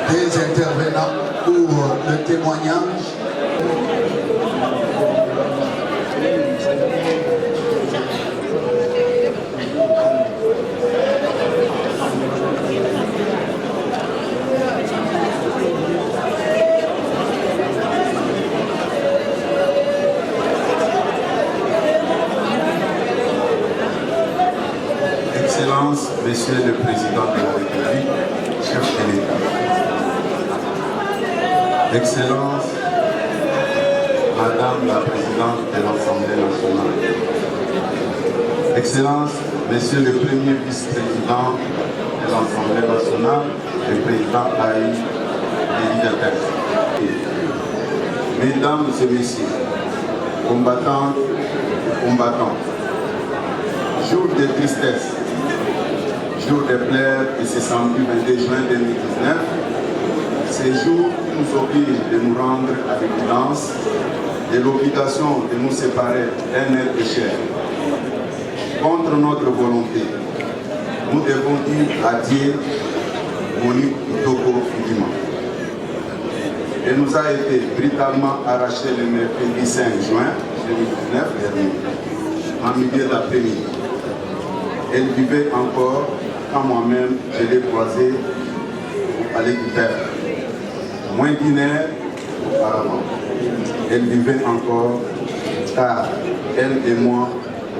des intervenants pour le témoignage. Excellence, Monsieur le Président de la République, chef de l'État. Excellence, Madame la Présidente de l'Assemblée nationale. Excellence, Monsieur le Premier Vice-Président de l'Assemblée nationale, le Président Aïe Médiatek. Mesdames et Messieurs, combattants, combattants, jour de tristesse, jour de pleurs de ce samedi 22 juin 2019, ces jours nous obligent de nous rendre à l'évidence de l'obligation de nous séparer d'un être cher. Contre notre volonté, nous devons dire adieu Monique Kitoko Fidima. Elle nous a été brutalement arrachée le mercredi 5 juin 2019 dernier, en milieu d'après-midi. Elle vivait encore quand moi-même je l'ai croisée au palais du Père. Moins d'une heure auparavant, elle vivait encore car elle et moi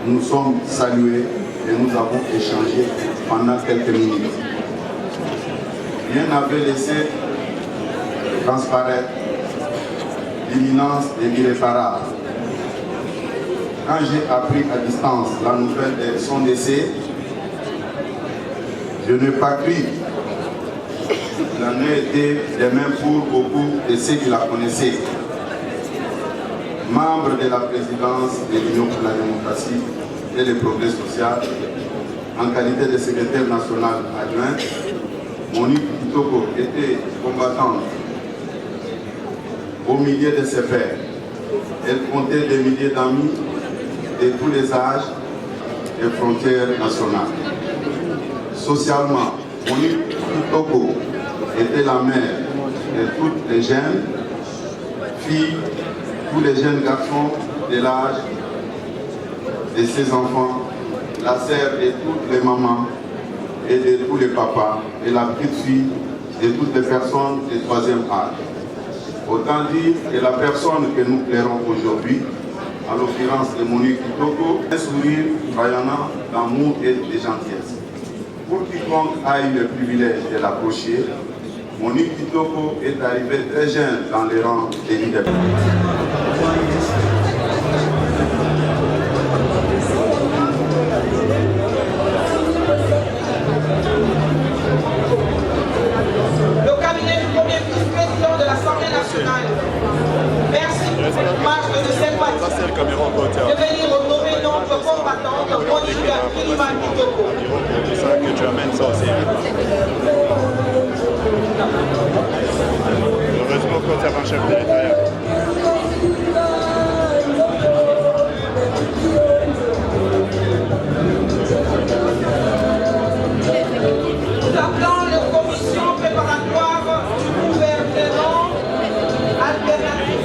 nous sommes salués et nous avons échangé pendant quelques minutes. Rien n'avait laissé transparaître l'imminence de l'irréparable. Quand j'ai appris à distance la nouvelle de son décès, je n'ai pas cru. Il en a été de même pour beaucoup de ceux qui la connaissaient. Membre de la présidence de l'Union pour la démocratie et le progrès social, en qualité de secrétaire national adjoint, Monique Kitoko était combattante au milieu de ses pairs. Elle comptait des milliers d'amis de tous les âges et frontières nationales. Socialement, Monique Kitoko était la mère de toutes les jeunes filles, tous les jeunes garçons de l'âge de ses enfants, la sœur de toutes les mamans et de tous les papas, et la petite fille de toutes les personnes du troisième âge. Autant dire que la personne que nous plairons aujourd'hui, en l'occurrence de Monique Kitoko, un sourire rayonnant d'amour et de gentillesse. Pour quiconque a eu le privilège de l'approcher, Monique Kitoko est arrivée très jeune dans les rangs de l'IDEP. Le cabinet du premier vice-président de l'Assemblée nationale, merci pour cette marche de sympathie de venir honorer notre combattante Monique Fidima Kitoko. C'est ça que tu amènes ça aussi. Heureusement que tu as un chef de l'État. Nous appelons la commission préparatoire du gouvernement alternatif.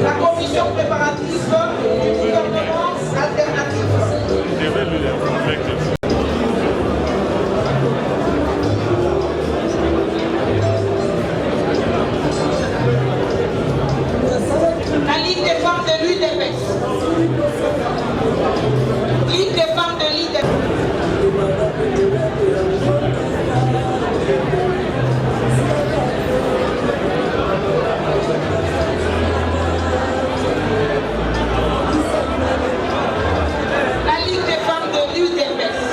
La commission préparative du gouvernement alternatif. La Ligue des femmes de l'UDPS. Ligue des femmes de l'UDPS. La Ligue des femmes de l'UDPS.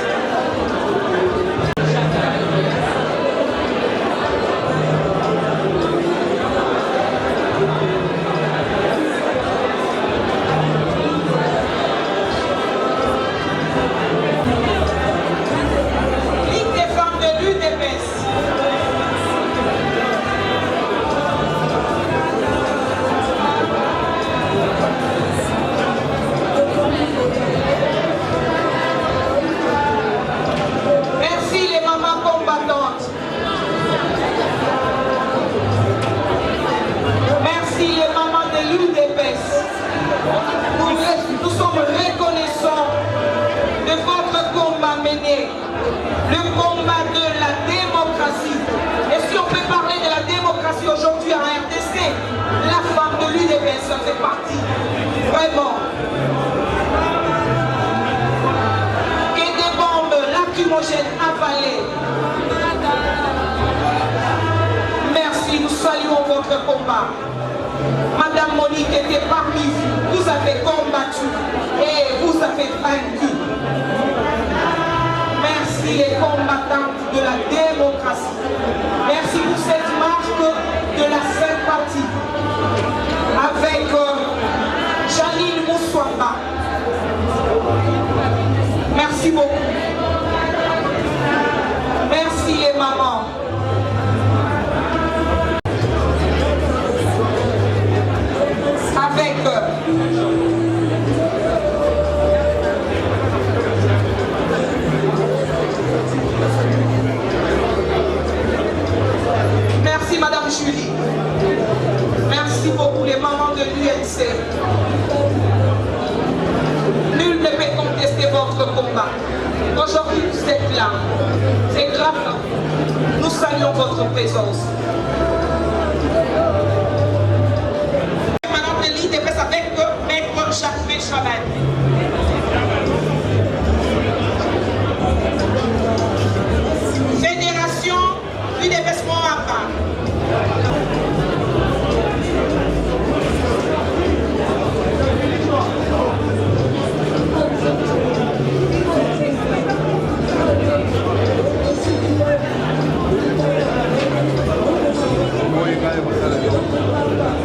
mener le combat de la démocratie. Et si on peut parler de la démocratie aujourd'hui en RDC, la femme de l'UDPS fait partie. Vraiment. Et des bombes lacrymogènes avalées. Merci, nous saluons votre combat. Madame Monique était parmi vous. Vous avez combattu et vous avez vaincu. Merci les combattantes de la démocratie. Merci pour cette marque de la sympathie. Avec Janine Moussouamba. Merci beaucoup. Merci les mamans. Avec merci Madame Julie. Merci beaucoup les mamans de l'UNC. Nul ne peut contester votre combat. Aujourd'hui vous êtes là. C'est grave. Nous saluons votre présence. Avec Maître Jacques Chaban. Fédération du déversement à part.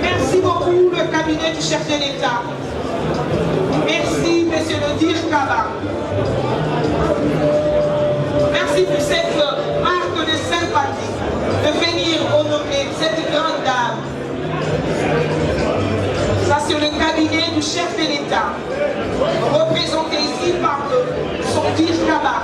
Merci beaucoup le cabinet du chef de l'État. Merci monsieur le Dir Kaba. Merci pour cette marque de sympathie de venir honorer cette grande dame. Ça c'est le cabinet du chef de l'État, représenté ici par son Dir Kaba.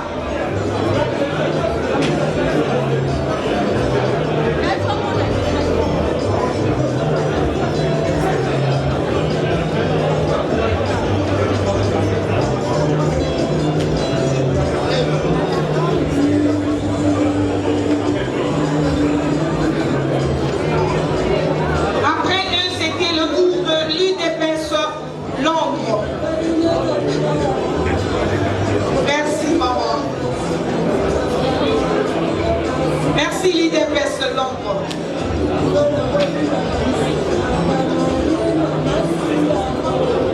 Merci maman. Merci l'IDPS Londres.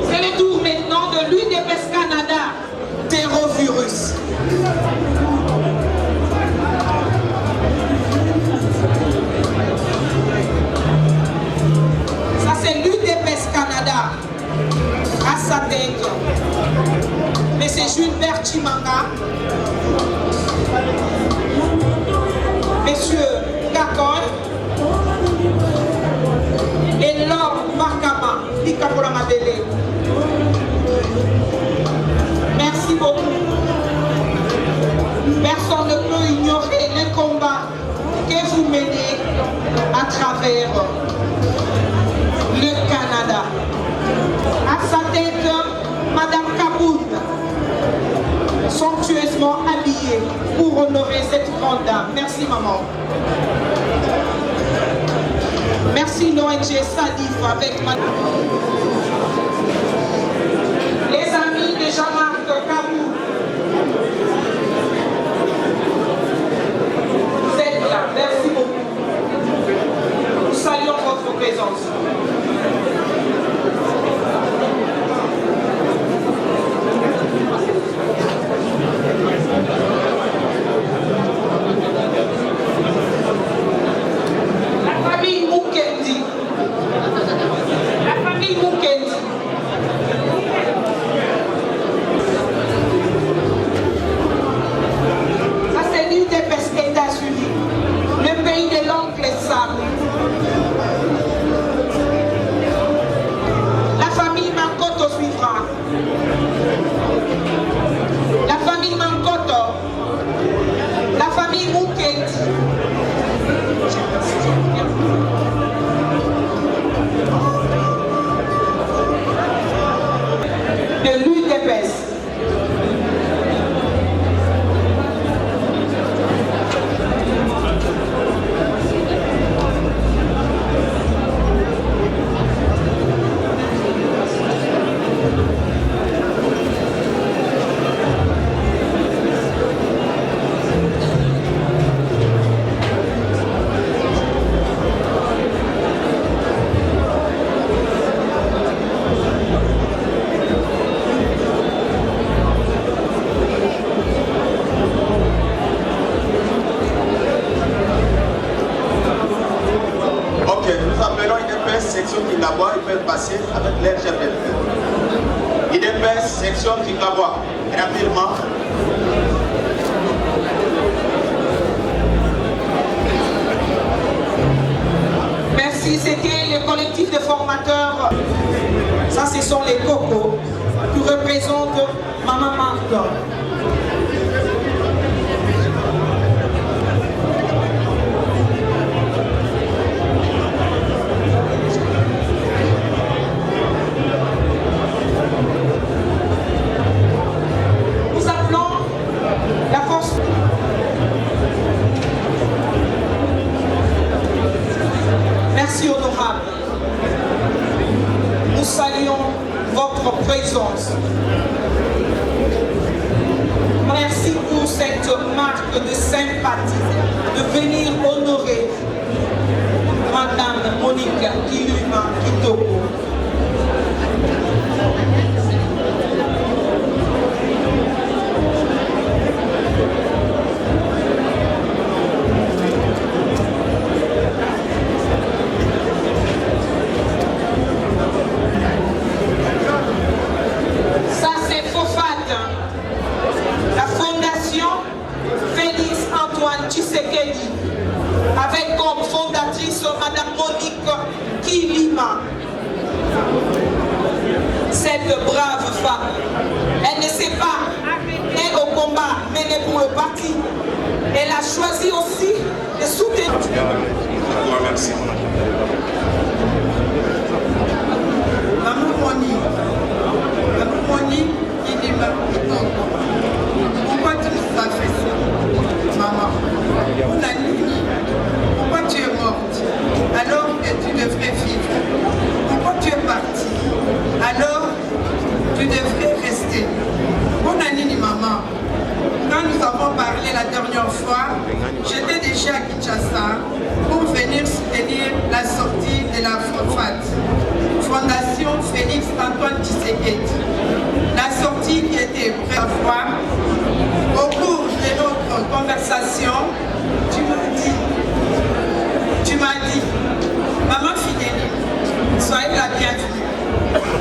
C'est le tour maintenant de l'UDPS Canada. Terrovirus. Ça c'est l'UDPS Canada. À sa tête, M. Gilbert Chimanga, M. Gakon et Laure Bakama, Dikapura Madele. Merci beaucoup. Personne ne peut ignorer les combats que vous menez à travers le Canada. À sa tête, Madame Kaboun, somptueusement habillée pour honorer cette grande dame. Merci maman. Merci l'ONG Sadif avec Madame. Les amis de Jean-Marc Kaboun, vous êtes là. Merci beaucoup. Nous saluons votre présence. La famille Mukendi. La famille Mukendi. avec leur chef de l'État. IDPS, section Kikawa, rapidement. Merci, c'était le collectif de formateurs. Ça, ce sont les cocos qui représentent Maman Marthe. Nous appelons la force. Merci honorable. Nous saluons votre présence. Merci pour cette marque de sympathie, de venir honorer Madame Monique Kiluma Kitoko. Ça c'est Fofat, la fondation Félix Antoine Tshisekedi, avec comme fondatrice Madame Monique Kilima. Cette brave femme, elle ne s'est pas arrêtée au combat mené pour le parti. Elle a choisi aussi de soutenir. Merci. Maman Monique, il est mort. Pourquoi tu nous as fait ça, maman? On a dit, pourquoi tu es morte alors que tu devrais vivre? Pourquoi tu es partie alors tu devrais rester? On a dit, maman, quand nous avons parlé la dernière fois, j'étais déjà à Kinshasa pour venir soutenir la sortie de la FOFAT, Fondation Félix Antoine Tshisekedi. La sortie qui était prête à voir. Au cours de notre conversation, tu m'as dit, maman fidèle, soyez la bienvenue.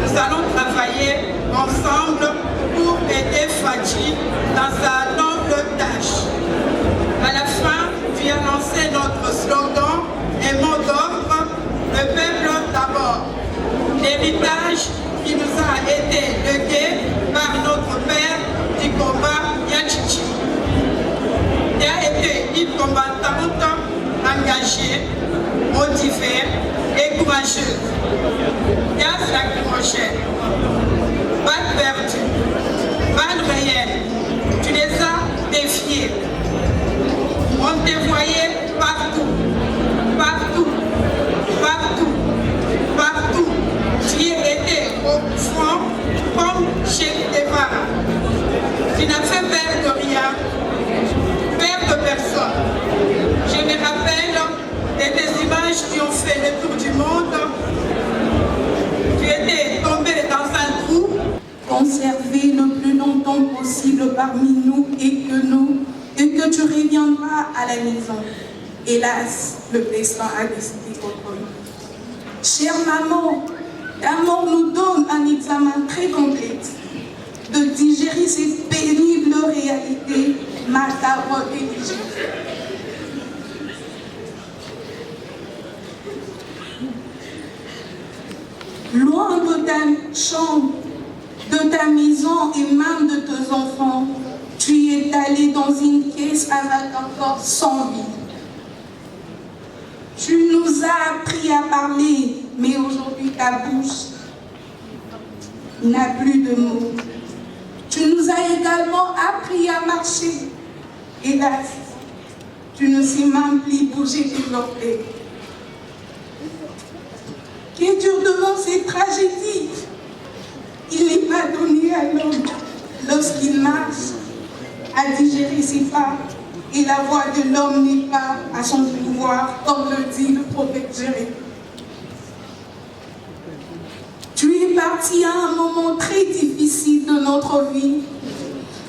Nous allons travailler ensemble pour aider Fati dans sa noble tâche. À la fin, tu as lancé notre slogan et mot d'ordre, le peuple d'abord. L'héritage qui nous a été légué par notre père du combat Yachichi. Tu as été une combattante engagée, motivée et courageuse. Tu as sacrifié, balle perdue, balle réelle. Tu les as défiés. On te voyait partout, partout, partout, partout. Tu étais au front comme chez Guevara. Tu n'as fait peur de rien, peur de personne. Je me rappelle de tes images qui ont fait le tour du monde. Tu étais tombé dans un trou. Conserver le plus longtemps possible parmi nous et que tu reviendras à la maison. Hélas, le destin a décidé autrement. Chère maman, ta mort nous donne un examen très complexe de digérer ces pénibles réalités macabres et légères. Loin de ta chambre, de ta maison et même de tes enfants, tu es allé dans une caisse avec un corps sans vie. Tu nous as appris à parler, mais aujourd'hui ta bouche n'a plus de mots. Tu nous as également appris à marcher. Hélas, tu ne sais même plus bouger tes orteils. Qu'est dur devant ces tragédies. Il n'est pas donné à l'homme, lorsqu'il marche, à digérer ses pas. Et la voix de l'homme n'est pas à son pouvoir, comme le dit le prophète Jérémie. Tu es parti à un moment très difficile de notre vie,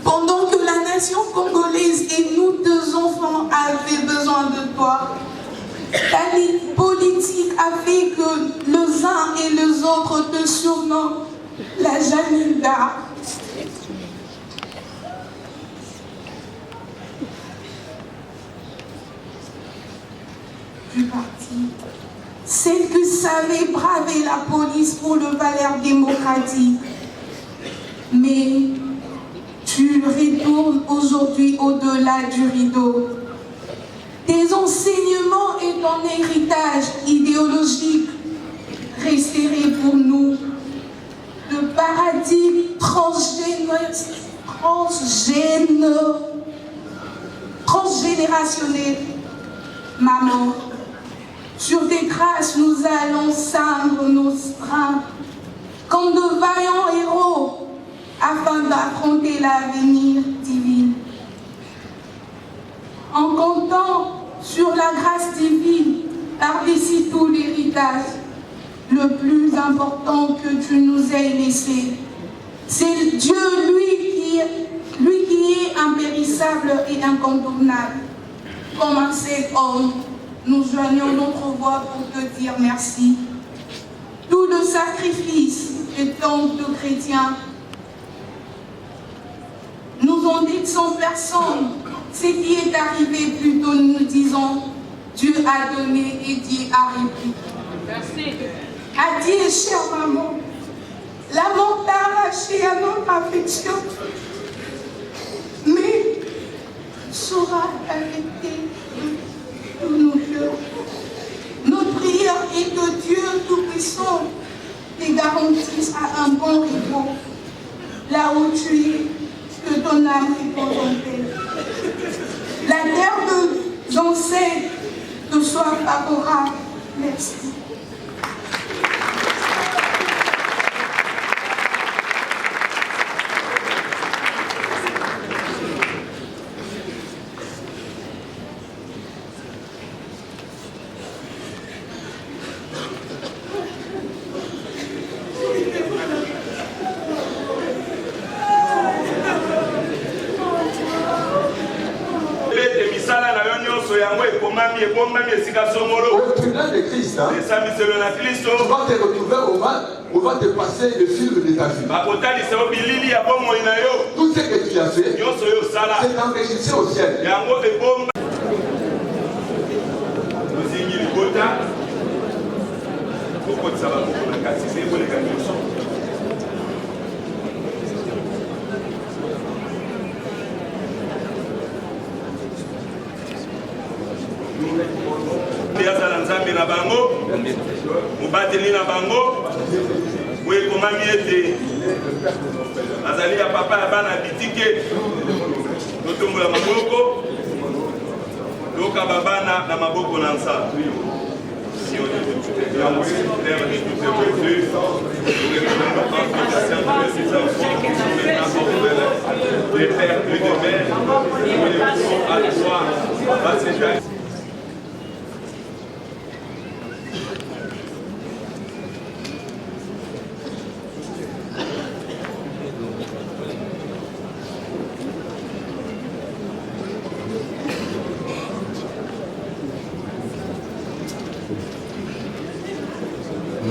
pendant que la nation congolaise et nous deux enfants avaient besoin de toi. La politique a fait que les uns et les autres te surnomment la Jamilda. Du parti, celle qui savait braver la police pour le valeur démocratique. Mais tu retournes aujourd'hui au-delà du rideau. Tes enseignements et ton héritage idéologique resteraient pour nous le paradigme transgénérationnel. Maman, sur tes traces, nous allons ceindre nos strins comme de vaillants héros afin d'affronter l'avenir divin. En comptant sur la grâce divine, par-dessus tout l'héritage, le plus important que tu nous aies laissé, c'est Dieu, lui qui est impérissable et incontournable. Comme un seul homme, nous joignons notre voix pour te dire merci. Tout le sacrifice de tant de chrétiens nous ont dit sans personne ce qui est arrivé plus tôt. Nous disons Dieu a donné et Dieu a repris. Merci. Adieu, chère maman. La mort t'a arraché à notre affection, mais sera arrêtée de nos cœurs. Notre prière est que Dieu Tout-Puissant te garantisse à un bon repos, là où tu es, que ton âme repose en paix. La terre de ancêtres te soit favorable. Merci. Au tribunal de Christ, tu vas te retrouver on va te passer le film de ta vie. Tout ce que tu as fait, c'est enregistré au ciel. na bango mubateli na bango we komami ete azali ya papa ya bana bitike totombola maboko toka babana na maboko na nsa si on est les pères de demain, à la soir,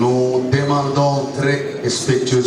nous demandons très respectueusement.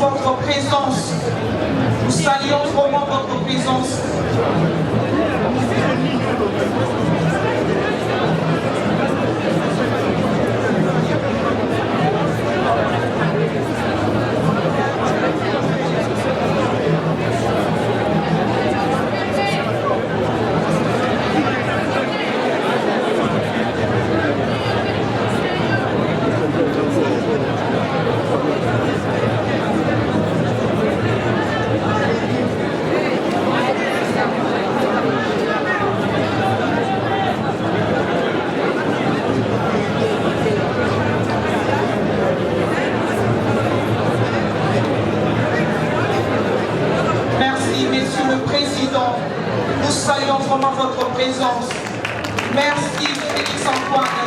votre présence. Nous saluons vraiment votre présence. Merci, Monsieur le Président. Nous saluons vraiment votre présence. Merci, Félix Antoine.